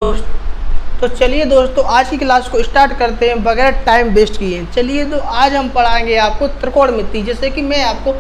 तो चलिए दोस्तों, आज की क्लास को स्टार्ट करते हैं बगैर टाइम वेस्ट किए। चलिए तो आज हम पढ़ाएंगे आपको त्रिकोणमिति। जैसे कि मैं आपको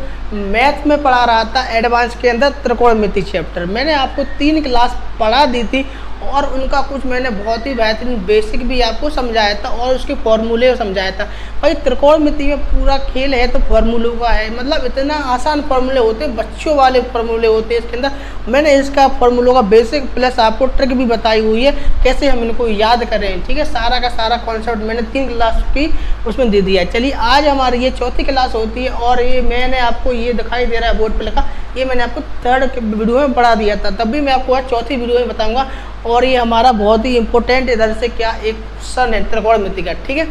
मैथ में पढ़ा रहा था एडवांस के अंदर त्रिकोणमिति चैप्टर, मैंने आपको 3 क्लास पढ़ा दी थी और उनका कुछ मैंने बहुत ही बेहतरीन बेसिक भी आपको समझाया था और उसके फॉर्मूले समझाया था। भाई त्रिकोणमिति में पूरा खेल है तो फॉर्मूलों का है, मतलब इतना आसान फॉर्मूले होते हैं, बच्चों वाले फॉर्मूले होते हैं। इसके अंदर मैंने इसका फॉर्मूलों का बेसिक प्लस आपको ट्रिक भी बताई हुई है कैसे हम इनको याद करें। ठीक है, सारा का सारा कॉन्सेप्ट मैंने 3 क्लास की उसमें दे दिया है। चलिए आज हमारी ये चौथी क्लास होती है और ये मैंने आपको ये दिखाई दे रहा है बोर्ड पर लिखा, ये मैंने आपको 3rd वीडियो में पढ़ा दिया था, तब भी मैं आपको आज चौथी वीडियो में बताऊंगा। और ये हमारा बहुत ही इंपॉर्टेंट इधर से क्या एक क्वेश्चन है त्रिकोणमिति का। ठीक है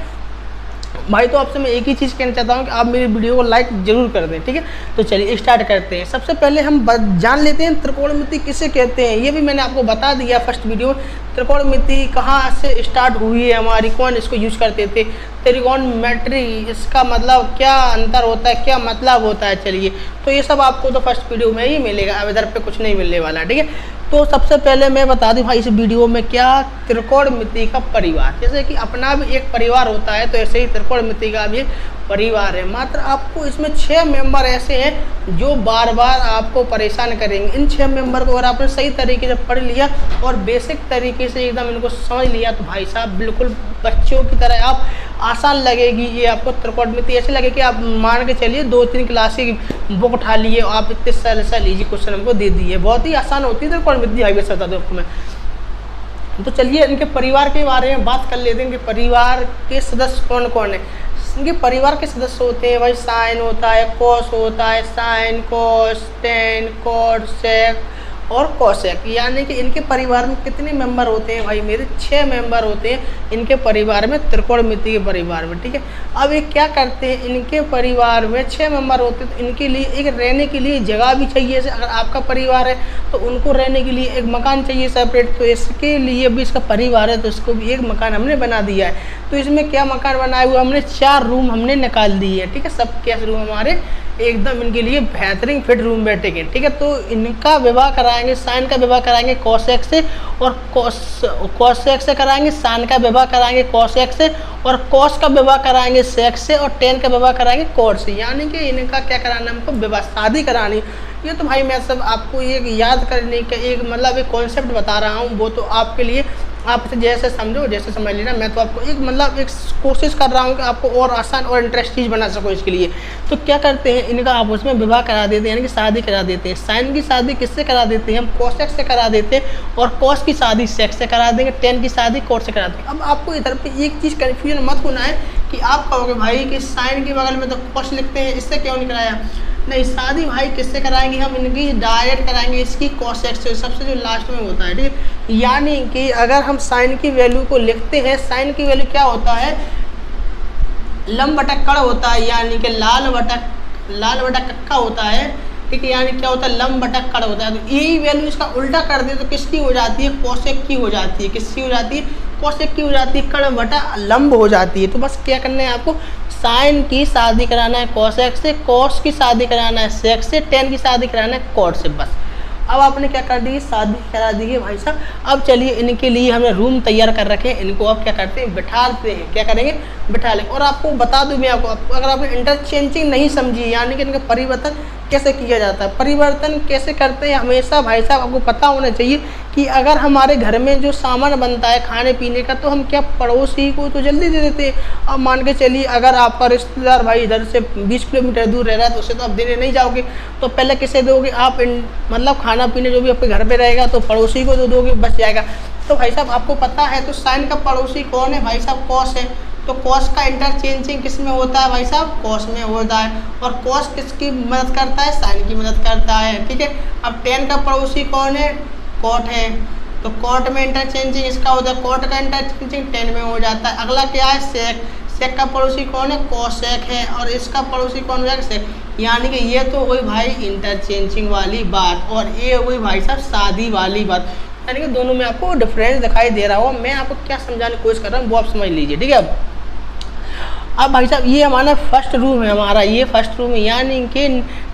भाई, तो आपसे मैं एक ही चीज़ कहना चाहता हूँ कि आप मेरी वीडियो को लाइक जरूर कर दें। ठीक है, तो चलिए स्टार्ट करते हैं। सबसे पहले हम जान लेते हैं त्रिकोणमिति किसे कहते हैं। ये भी मैंने आपको बता दिया फर्स्ट वीडियो। त्रिकोणमिति कहाँ से स्टार्ट हुई है हमारी, कौन इसको यूज करते थे, त्रिकोणमेट्री, इसका मतलब क्या अंतर होता है, क्या मतलब होता है। चलिए तो ये सब आपको तो फर्स्ट वीडियो में ही मिलेगा, अब इधर पे कुछ नहीं मिलने वाला। ठीक है, तो सबसे पहले मैं बता दूं भाई इस वीडियो में क्या त्रिकोणमिति का परिवार, जैसे कि अपना भी एक परिवार होता है तो ऐसे ही त्रिकोणमिति का भी एक परिवार है। मात्र आपको इसमें 6 मेंबर ऐसे हैं जो बार बार आपको परेशान करेंगे। इन 6 मेंबर को अगर आपने सही तरीके से पढ़ लिया और बेसिक तरीके से एकदम इनको समझ लिया तो भाई साहब बिल्कुल बच्चों की तरह आप आसान लगेगी ये आपको त्रिकोणमिति। ऐसे लगे कि आप मान के चलिए 2-3 क्लास की बुक उठा लिए और आप इतने सरल इजी क्वेश्चन हमको दे दिए। बहुत ही आसान होती है त्रिकोणमिति, हाईवे से बता दो आपको मैं। तो चलिए इनके परिवार के बारे में बात कर लेते हैं कि परिवार के सदस्य कौन कौन है। इनके परिवार के सदस्य होते हैं भाई, साइन होता है, कॉस होता है, sine cos tan cot sec और कोसेक, यानी कि इनके परिवार में कितने मेंबर होते हैं भाई मेरे 6 मेंबर होते हैं इनके परिवार में, त्रिकोणमिति के परिवार में। ठीक है, अब ये क्या करते हैं, इनके परिवार में 6 मेंबर होते हैं तो इनके लिए एक रहने के लिए जगह भी चाहिए। जैसे अगर आपका परिवार है तो उनको रहने के लिए एक मकान चाहिए सेपरेट, तो इसके लिए भी इसका परिवार है तो इसको भी एक मकान हमने बना दिया है। तो इसमें क्या मकान बनाया हुआ हमने, 4 रूम हमने निकाल दिए हैं। ठीक है, सब कैसे रूम हमारे एकदम इनके लिए बेहतरीन फिट रूम बैठेंगे। ठीक है, तो इनका विवाह कराएंगे, साइन का विवाह कराएंगे कोसेक से और कोसेक से कराएंगे, साइन का विवाह कराएंगे कोसेक से और कॉस का विवाह कराएंगे सेक से और टेन का विवाह कराएंगे कॉट से। यानी कि इनका क्या कराना है, हमको विवाह शादी करानी। ये तो भाई मैं सब आपको एक याद करने का एक मतलब एक कॉन्सेप्ट बता रहा हूँ, वो तो आपके लिए आप जैसे समझो जैसे समझ लेना। मैं तो आपको एक मतलब एक कोशिश कर रहा हूँ कि आपको और आसान और इंटरेस्ट चीज़ बना सको इसके लिए। तो क्या करते हैं, इनका आपस में विवाह करा देते हैं, यानी कि शादी करा देते हैं। साइन की शादी किससे करा देते हैं, हम कोसेक से करा देते हैं और कॉस की शादी सेक से करा देंगे, टेन की शादी कोट से करा देंगे। अब आपको इधर पे एक चीज़ कन्फ्यूजन मत होना है कि आप कहोगे भाई कि साइन के बगल में तो कॉस लिखते हैं, इससे क्यों नहीं कराया। नहीं, शादी भाई किससे कराएंगे हम, इनकी डायरेक्ट कराएंगे इसकी कोसेक से, सबसे जो लास्ट में होता है। ठीक है, यानी कि अगर हम साइन की वैल्यू को लिखते हैं, साइन की वैल्यू क्या होता है, लंब बटा कड़ होता है, यानी कि लाल बटा कक्का होता है। ठीक है, यानी क्या होता है, लंब बटा कड़ होता है। तो यही वैल्यू इसका उल्टा कर दे तो किसकी हो जाती है, कोसेक की हो जाती है। किसकी हो जाती है, कोसेक की हो जाती है, कड़ बटा लंब हो जाती है। तो बस क्या करना है आपको, साइन की शादी कराना है कोसेक से, कॉस की शादी कराना है सेक से, टेन की शादी कराना है कॉट से। बस अब आपने क्या कर दी, शादी करा दी है भाई साहब। अब चलिए इनके लिए हमने रूम तैयार कर रखे हैं, इनको अब क्या करते हैं, बिठाते हैं। क्या करेंगे, बिठा लेंगे। और आपको बता दूं मैं आपको, अगर आपने इंटरचेंजिंग नहीं समझी, यानी कि इनका परिवर्तन कैसे किया जाता है, परिवर्तन कैसे करते हैं, हमेशा भाई साहब आपको पता होना चाहिए कि अगर हमारे घर में जो सामान बनता है खाने पीने का तो हम क्या पड़ोसी को तो जल्दी दे देते हैं। अब मान के चलिए अगर आपका रिश्तेदार भाई इधर से 20 किलोमीटर दूर रह रहा है तो उसे तो आप देने नहीं जाओगे, तो पहले किसे दोगे आप, मतलब खाना पीने जो भी आपके घर पे रहेगा तो पड़ोसी को तो दोगे, बच जाएगा। तो भाई साहब आपको पता है तो साइन का पड़ोसी कौन है भाई साहब, कॉस है। तो कॉस का इंटरचेंजिंग किस में होता है भाई साहब, कॉस में होता है। और कॉस किसकी मदद करता है, साइन की मदद करता है। ठीक है, अब टेन का पड़ोसी कौन है, कॉट है। तो कॉट में इंटरचेंजिंग इसका होता है, कॉट का इंटरचेंजिंग टेन में हो जाता है। अगला क्या है, सेक। सेक का पड़ोसी कौन है, कोसेक है और इसका पड़ोसी कौन हो जाएगा, सेक। यानी कि ये तो हुई भाई इंटरचेंजिंग वाली बात और ये हुई भाई साहब शादी वाली बात। यानी कि दोनों में आपको डिफरेंस दिखाई दे रहा हो। मैं आपको क्या समझाने की कोशिश कर रहा हूँ वो आप समझ लीजिए। ठीक है, अब भाई साहब ये हमारा फर्स्ट रूम है, हमारा ये फर्स्ट रूम है, यानी कि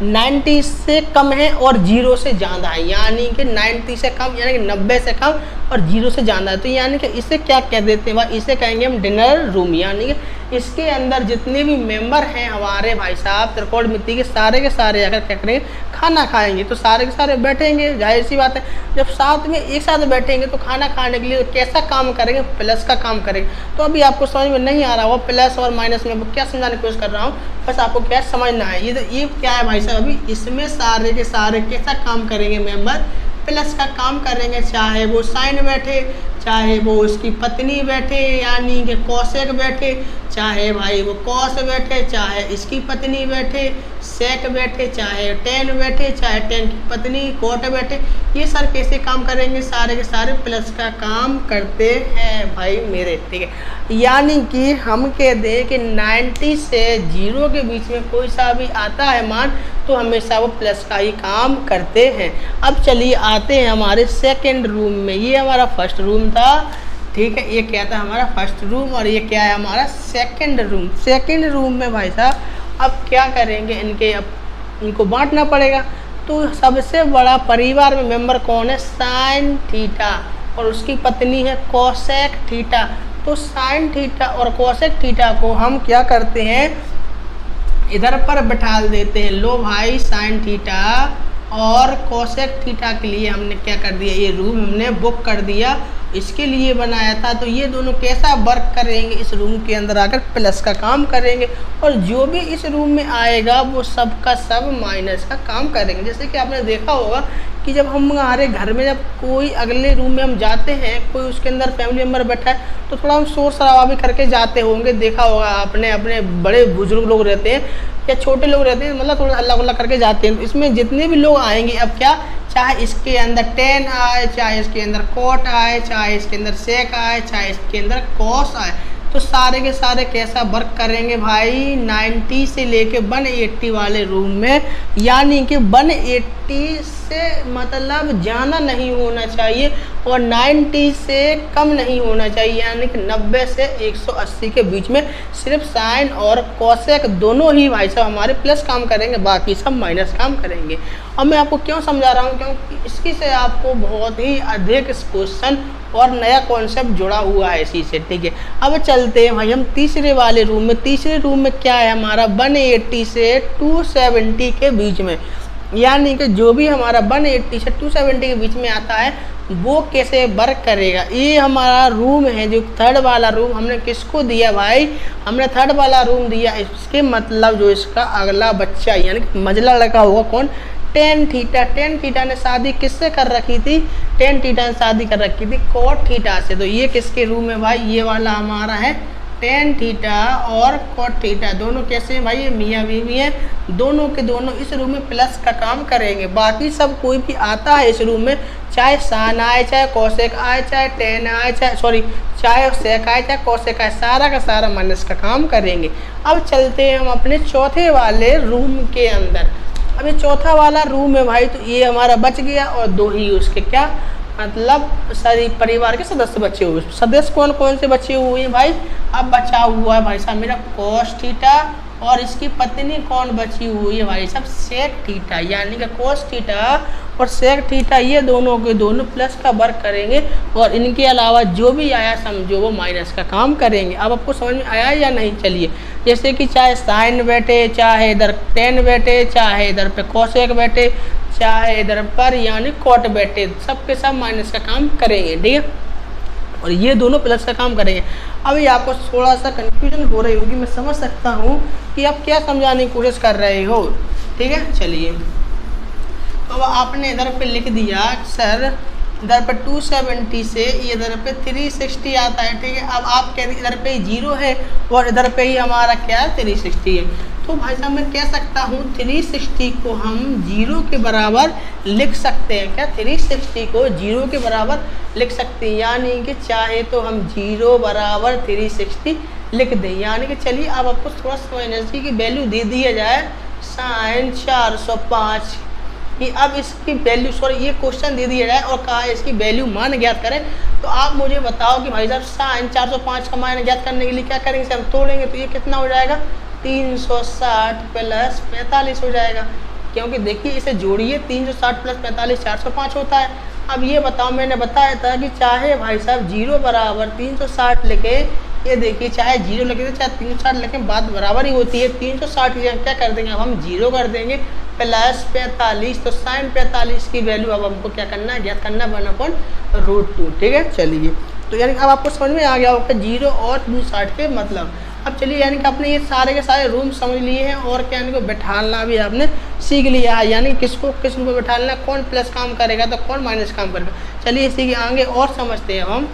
90 से कम है और 0 से ज़्यादा है, यानी कि 90 से कम यानी कि 90 से कम और 0 से ज़्यादा है। तो यानी कि इसे क्या कह देते हैं भाई, इसे कहेंगे हम डिनर रूम। यानी कि इसके अंदर जितने भी मेंबर हैं हमारे भाई साहब त्रिकोणमिति के सारे अगर क्या करेंगे खाना खाएंगे, तो सारे के सारे बैठेंगे, जाहिर सी बात है जब साथ में एक साथ बैठेंगे तो खाना खाने के लिए कैसा काम करेंगे, प्लस का काम करेंगे। तो अभी आपको समझ में नहीं आ रहा हो प्लस और माइनस में क्या समझाने की कोशिश कर रहा हूँ, बस आपको क्या समझना है। ये क्या है भाई साहब, अभी इसमें सारे के सारे कैसा काम करेंगे मेंबर, प्लस का काम करेंगे, चाहे वो साइन बैठे, चाहे वो उसकी पत्नी बैठे यानी कि कौशेक बैठे, चाहे भाई वो कौश बैठे, चाहे इसकी पत्नी बैठे सेक बैठे, चाहे टेन बैठे, चाहे टेन की पत्नी कोट बैठे, ये सर कैसे काम करेंगे, सारे के सारे प्लस का काम करते हैं भाई मेरे, ठीक है। यानी कि हम कह दें कि 90 से 0 के बीच में कोई सा भी आता है मान, तो हमेशा वो प्लस का ही काम करते हैं। अब चलिए आते हैं हमारे सेकंड रूम में। ये हमारा फर्स्ट रूम था, ठीक है, ये क्या था हमारा फर्स्ट रूम और ये क्या है हमारा सेकंड रूम। सेकंड रूम में भाई साहब अब क्या करेंगे, इनको बांटना पड़ेगा। तो सबसे बड़ा परिवार में मेंबर कौन है, साइन थीटा और उसकी पत्नी है कोसेक थीटा। तो साइन थीटा और कोसेक थीटा को हम क्या करते हैं, इधर पर बैठा देते हैं। लो भाई साइन थीटा और कोसेक थीटा के लिए हमने क्या कर दिया, ये रूम हमने बुक कर दिया, इसके लिए बनाया था। तो ये दोनों कैसा वर्क करेंगे, इस रूम के अंदर आकर प्लस का काम करेंगे और जो भी इस रूम में आएगा वो सब का सब माइनस का काम करेंगे। जैसे कि आपने देखा होगा कि जब हम हमारे घर में जब कोई अगले रूम में हम जाते हैं, कोई उसके अंदर फैमिली मेम्बर बैठा है, तो थोड़ा हम शोर शराबा भी करके जाते होंगे, देखा होगा आपने, अपने बड़े बुजुर्ग लोग रहते हैं या छोटे लोग रहते हैं, मतलब थोड़ा हल्ला गुल्ला करके जाते हैं। इसमें जितने भी लोग आएंगे, अब क्या, चाहे इसके अंदर टेन आए, चाहे इसके अंदर कोट आए, चाहे इसके अंदर सेक आए, चाहे इसके अंदर कॉस आए, तो सारे के सारे कैसा वर्क करेंगे भाई 90 से लेके 180 वाले रूम में। यानी कि 180 से मतलब ज़्यादा नहीं होना चाहिए और 90 से कम नहीं होना चाहिए, यानी कि 90 से 180 के बीच में सिर्फ साइन और कोसेक दोनों ही भाई साहब हमारे प्लस काम करेंगे, बाकी सब माइनस काम करेंगे। अब मैं आपको क्यों समझा रहा हूँ, क्योंकि इसकी से आपको बहुत ही अधिक क्वेश्चन और नया कॉन्सेप्ट जुड़ा हुआ है इसी से, ठीक है। अब चलते हैं भाई हम तीसरे वाले रूम में। तीसरे रूम में क्या है हमारा 180 से 270 के बीच में, यानी कि जो भी हमारा 180 से 270 के बीच में आता है वो कैसे वर्क करेगा। ये हमारा रूम है जो थर्ड वाला रूम हमने किसको दिया भाई, हमने थर्ड वाला रूम दिया, इसके मतलब जो इसका अगला बच्चा यानी कि मझला लड़का होगा कौन, टेन थीटा। टेन थीटा ने शादी किससे कर रखी थी, टेन थीटा ने शादी कर रखी थी कोट थीटा से। तो ये किसके रूम है भाई, ये वाला हमारा है टेन थीटा और कोट थीटा, दोनों कैसे हैं भाई, ये मियाँ बीवी हैं, दोनों के दोनों इस रूम में प्लस का काम करेंगे। बाकी सब कोई भी आता है इस रूम में, चाहे साइन आए, चाहे कोसेक आए, चाहे टेन आए, चाहे सेक आए, चाहे कोसेक आए, सारा का सारा माइनस का काम करेंगे। अब चलते हैं हम अपने चौथे वाले रूम के अंदर। अब ये चौथा वाला रूम है भाई, तो ये हमारा बच गया और दो ही उसके क्या मतलब सारी परिवार के सदस्य बचे हुए। सदस्य कौन कौन से बचे हुए हैं भाई, अब बचा हुआ है भाई साहब मेरा कोस थीटा और इसकी पत्नी कौन बची हुई है भाई साहब, सेक थीटा। यानी कि कोस थीटा और सेक थीटा ये दोनों के दोनों प्लस का वर्क करेंगे और इनके अलावा जो भी आया समझो वो माइनस का काम करेंगे। अब आपको समझ में आया या नहीं, चलिए जैसे कि चाहे साइन बैठे, चाहे इधर टेन बैठे, चाहे इधर पे कोसेक बैठे, चाहे इधर पर यानी कोट बैठे, सब के सब माइनस का काम करेंगे, ठीक है, और ये दोनों प्लस का काम करेंगे। अभी आपको थोड़ा सा कन्फ्यूजन हो रही होगी, मैं समझ सकता हूँ कि आप क्या समझाने की कोशिश कर रहे हो, ठीक है। चलिए तो आपने इधर पे लिख दिया सर इधर पे 270 से इधर पे 360 आता है, ठीक है। अब आप कह रहे इधर पे 0 है और इधर पे ही हमारा क्या है 360 है, तो भाई साहब मैं कह सकता हूँ 360 को हम 0 के बराबर लिख सकते हैं। क्या 360 को 0 के बराबर लिख सकते हैं, यानी कि चाहे तो हम 0 बराबर 360 लिख दें। यानी कि चलिए अब आपको थोड़ा सा एनर्जी की वैल्यू दे दिया जाए, साइन 405 कि अब इसकी वैल्यू, सॉरी ये क्वेश्चन दे दिया जाए और कहा है इसकी वैल्यू मान ज्ञात करें, तो आप मुझे बताओ कि भाई साहब साइन 405 का मान ज्ञात करने के लिए क्या करेंगे, इसे हम तोड़ेंगे तो ये कितना हो जाएगा 360 प्लस 45 हो जाएगा, क्योंकि देखिए इसे जोड़िए 360 प्लस 45 405 होता है। अब ये बताओ, मैंने बताया था कि चाहे भाई साहब 0 बराबर 360 लिखे, ये देखिए चाहे 0 लिखे चाहे 360 लिखे, बात बराबर ही होती है। 360 की क्या कर देंगे, अब हम 0 कर देंगे प्लस 45, तो साइन 45 की वैल्यू अब हमको क्या करना है, ज्ञात करना 1/√2। ठीक है, चलिए तो यानी अब आपको समझ में आ गया होगा 0 और 360 के मतलब। अब चलिए यानी कि आपने ये सारे के सारे रूम समझ लिए हैं और क्या यानी कि बैठालना भी आपने सीख लिया है, यानी किसको किस रूम में बैठालना, कौन प्लस काम करेगा तो कौन माइनस काम करेगा। चलिए इसी के आगे और समझते हैं हम।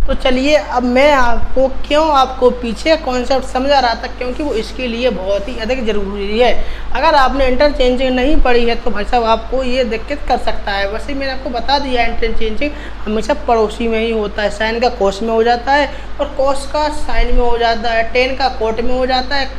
तो चलिए अब मैं आपको पीछे कॉन्सेप्ट समझा रहा था, क्योंकि वो इसके लिए बहुत ही अधिक ज़रूरी है। अगर आपने इंटरचेंजिंग नहीं पढ़ी है तो भाई साहब आपको ये दिक्कत कर सकता है। वैसे मैंने आपको बता दिया है इंटरचेंजिंग हमेशा पड़ोसी में ही होता है, साइन का कोस में हो जाता है और कोस का साइन में हो जाता है, टेन का कोट में हो जाता है,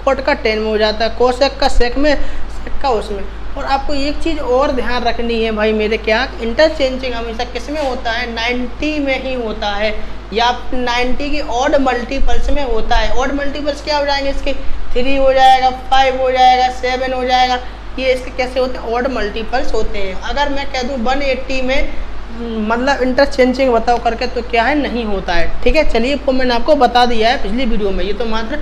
कोट का टेन में हो जाता है, कोसेक का सेक में, सेक का उसमें। और आपको एक चीज़ और ध्यान रखनी है भाई मेरे, क्या इंटरचेंजिंग हमेशा किस में होता है, 90 में ही होता है, या 90 की ऑड मल्टीपल्स में होता है। ऑड मल्टीपल्स क्या हो जाएंगे इसके, 3 हो जाएगा, 5 हो जाएगा, 7 हो जाएगा, ये इसके कैसे होते हैं, ऑड मल्टीपल्स होते हैं। अगर मैं कह दूँ 180 में मतलब इंटरचेंजिंग बताओ करके, तो क्या है, नहीं होता है। ठीक है, चलिए वो मैंने आपको बता दिया है पिछली वीडियो में, ये तो मात्र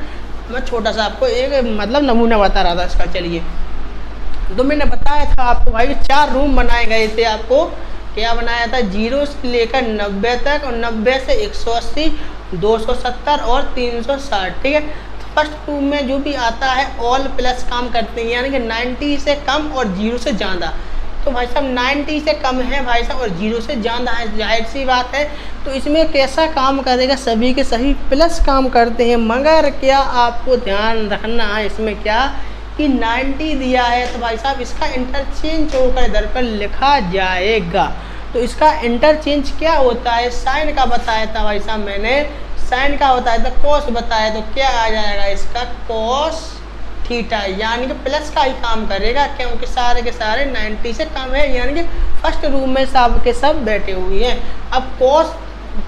मैं छोटा सा आपको एक मतलब नमूना बता रहा था इसका। चलिए तो मैंने बताया था आपको भाई 4 रूम बनाए गए थे, आपको क्या बनाया था, 0 से लेकर 90 तक और 90 से 180, 270 और 360। ठीक है, तो फर्स्ट रूम में जो भी आता है ऑल प्लस काम करते हैं, यानी कि 90 से कम और 0 से ज़्यादा। तो भाई साहब 90 से कम है भाई साहब और 0 से ज़्यादा है, जाहिर सी बात है। तो इसमें कैसा काम करेगा, सभी के सभी प्लस काम करते हैं, मगर क्या आपको ध्यान रखना है इसमें क्या कि 90 दिया है तो भाई साहब इसका इंटरचेंज होकर इधर पर लिखा जाएगा। तो इसका इंटरचेंज क्या होता है, साइन का बताया था भाई साहब मैंने, साइन का होता है तो कोस बताया, तो क्या आ जाएगा इसका कोस थीटा, यानी कि प्लस का ही काम करेगा, क्योंकि सारे के सारे 90 से कम है, यानी कि फर्स्ट रूम में सब के सब बैठे हुए हैं। अब कोस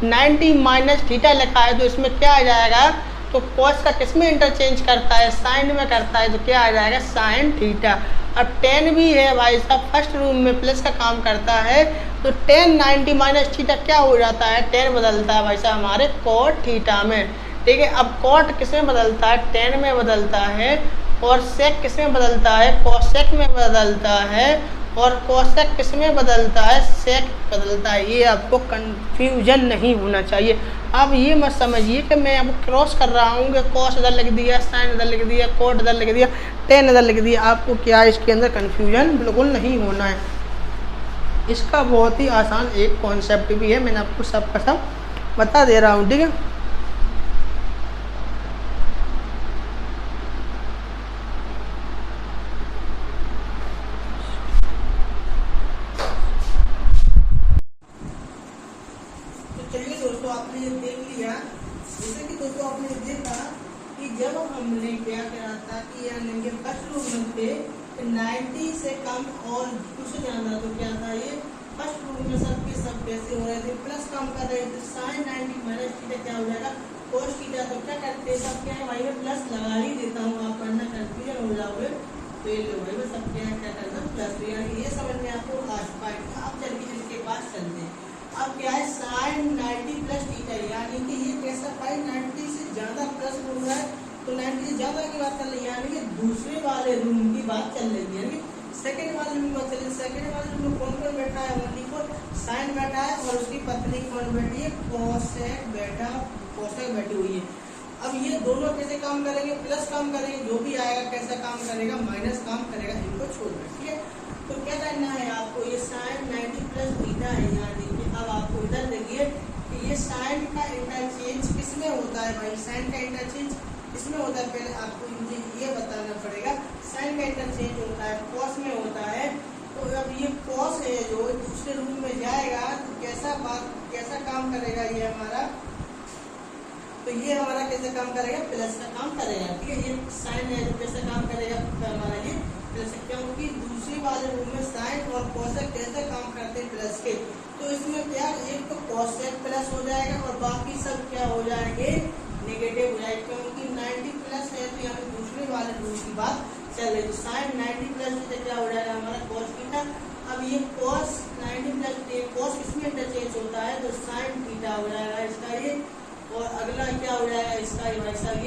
90 माइनस थीटा लिखा है तो इसमें क्या आ जाएगा, तो कोस का किस में इंटरचेंज करता है, साइन में करता है, तो क्या आ जाएगा साइन थीटा। अब टेन भी है भाई साहब, फर्स्ट रूम में प्लस का काम करता है, तो टेन 90 माइनस थीटा क्या हो जाता है, टेन बदलता है भाई साहब हमारे कोट थीटा में। ठीक है, अब कोट किस में बदलता है, टेन में बदलता है, और सेक किस में बदलता है, कोसेक में बदलता है, और कोसेक किस में बदलता है, सेक बदलता है। ये आपको कन्फ्यूजन नहीं होना चाहिए। आप ये मत समझिए कि मैं आपको क्रॉस कर रहा हूँ कि कोस इधर लिख दिया, साइन इधर लिख दिया, कोट इधर लिख दिया, टेन इधर लिख दिया। आपको क्या इसके अंदर कन्फ्यूजन बिल्कुल नहीं होना है। इसका बहुत ही आसान एक कॉन्सेप्ट भी है, मैंने आपको सब का सब बता दे रहा हूँ। ठीक है, आपने ये देख लिया, जैसे कि दोस्तों आपने देखा कि जब हमने क्या करा था कि यानी फर्स्ट रूम में थे 90 से कम और 0 से ज़्यादा, तो क्या था ये फर्स्ट रूम में सब के सब कैसे हो रहे थे, प्लस काम कर रहे थे, साइन 90 माइनस थीटा क्या हो जाएगा कोस थीटा। तो क्या करते हैं सब क्या है भाई, मैं प्लस लगा ही देता हूँ, आप पढ़ना कन्फ्यूजन हो जाओगे तो ये लो भाई मैं सब क्या करना प्लस, यानी ये समझ में आपको आज पाएगा। अब चलिए इसके पास चलते हैं। अब क्या है साइन 90 प्लस थीटा, यानी कि ये कैसा भाई 90 से ज़्यादा प्लस हो रहा है, तो 90 से ज़्यादा की बात चल रही है, यानी कि दूसरे वाले रूम की बात चल रही है, यानी सेकंड वाले रूम की बात चल रही है। सेकंड वाले रूम में कौन कौन बैठा है, ओनली फॉर साइन बैठा है और उसकी पत्नी कौन बैठी है, कोसेक बैठी हुई है। अब ये दोनों कैसे काम करेंगे, प्लस काम करेंगे, जो भी आएगा कैसा काम करेगा, माइनस काम करेगा, इनको छोड़ दें। ठीक है, तो क्या करना है आपको, ये साइन 90 प्लस थीटा है, यहाँ देखिए। अब आपको इधर देखिए कि ये साइन का इंटरचेंज किसमें होता है भाई, साइन का इंटरचेंज इसमें होता है। पहले आपको मुझे ये बताना पड़ेगा, साइन का इंटरचेंज होता है कॉस में होता है। तो अब ये कॉस है जो दूसरे रूम में जाएगा तो कैसा काम करेगा ये हमारा, तो ये हमारा कैसे काम करेगा, प्लस का काम करेगा, ठीक है। ये साइन है तो कैसे काम करेगा हमारा ये प्लस, क्योंकि दूसरी वाले रूप में साइन और कोसेक कैसे काम करते हैं प्लस के। तो इसमें क्या, एक तो कोसेक प्लस हो जाएगा और बाकी सब क्या हो जाएंगे, नेगेटिव हो जाएगा, क्योंकि 90 प्लस है तो यहाँ पे दूसरे वाले रूप की बात चल रही है। तो साइन 90 प्लस से क्या हो जाएगा हमारा cos थीटा। अब ये cos 90 प्लस cos इसमें इंटरचेंज होता है तो साइन थीटा हो जाएगा इसका ये, और अगला क्या हो जाएगा इसका भाई साहब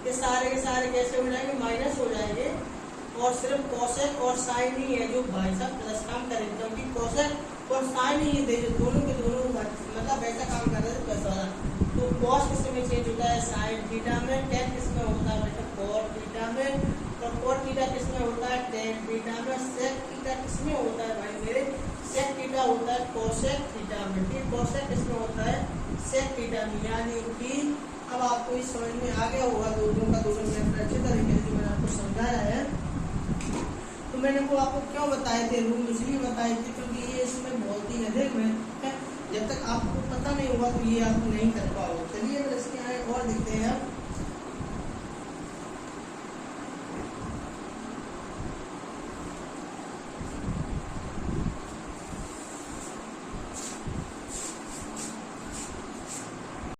ये सारे के सारे कैसे हो जाएंगे, माइनस हो जाएंगे, और सिर्फ कोसेक और साइन ही है जो भाई साहब प्लस काम करेंगे, क्योंकि कोसेक और साइन ही थे जो दोनों के दोनों मतलब ऐसा काम कर रहे थे प्लस वाला। तो कॉस किसमें चेंज होता है, साइन थीटा में, टेन किसमें होता है बेटा, कॉट थीटा में, और कॉट थीटा किसमें होता है, टेन थीटा में, सेक थीटा किसमें होता है भाई मेरे, सेक थीटा होता है कोसेक थीटा में, ठीक। कोसेक किसमें होता है, सेक थीटा में। यानी कि अब आपको इस समझ में आ गया होगा दोनों का दोनों में अच्छे तरीके से मैंने आपको समझाया है। तो मैंने वो आपको क्यों बताए थे, रूल इसलिए बताए थे क्योंकि ये इसमें बहुत ही अधिक है, जब तक आपको पता नहीं होगा तो ये आप नहीं कर पाओगे। चलिए अगर इसके आगे और देखते हैं